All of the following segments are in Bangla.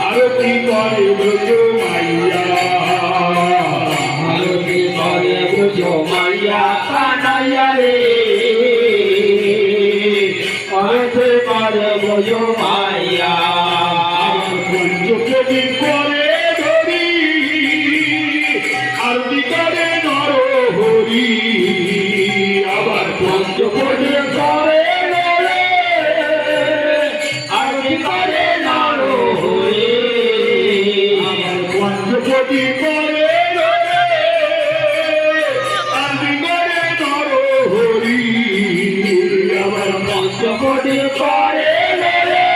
আরতি করে ব্রজ মাইয়া, আরতি করে ব্রজ মাইয়া কানাইয়া রে, আরতি করে ব্রজ মাইয়া। পঞ্চকবি করে ধরি আরতি করে নর হরি, আবার পঞ্চকবি করে নরে, আরতি করে নর হরি। পঞ্চকবি করে ধরে আরতি করে নর হরি, আবার পঞ্চকবি করে নরে,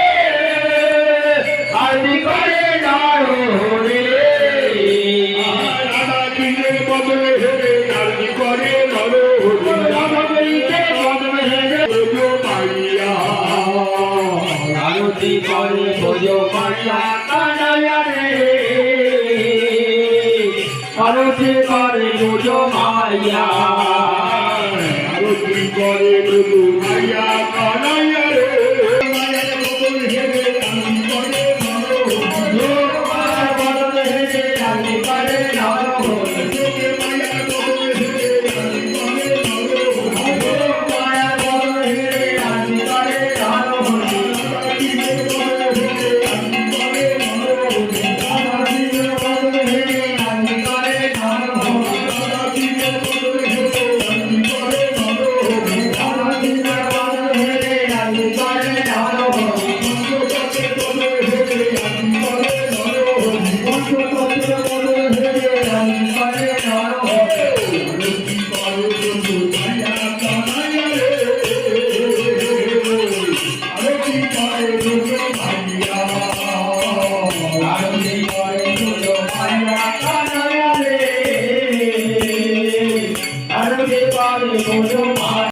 আরতি করে নর হরি। রাধা কৃষ্ণের বদলে হেরে আরতি করে নর হরি, রাধা কৃষ্ণের বদলে হেরে ব্রজ মাইয়া, আরতি করে ব্রজ মাইয়া কানাইয়া রে, আরতি করে ব্রজ মাইয়া। আরতি করে ব্রজ মাইয়া কানাইয়া রে, মায়ের বদলে হেরে আরতি করে নর হরি, মায়ের বদলে হেরে আরতি করে নর হরি। মায়ের বদলে হেরে আরতি করে নর হরি, মায়ের বদলে হেরে আরতি করে নর হরি। কৃষ্ণের বদলে হেরে আরতি করে নর হরি, কৃষ্ণের বদলে হেরে আরতি করে নর হরি। কৃষ্ণের বদলে হেরে আরতি করে নর হরি, কৃষ্ণের বদলে হেরে আরতি করে নর হরি। পঞ্চতত্ত্বের বদলে হেরে আরতি করে নর হরি, পঞ্চতত্ত্বের বদলে হেরে আরতি করে নর হরি। আরতি করে ব্রজ মাইয়া কানাইয়া রে, আরতি করে ব্রজ মাইয়া, আরতি করে ব্রজ মাইয়া কানাইয়া রে, আরতি করে ব্রজ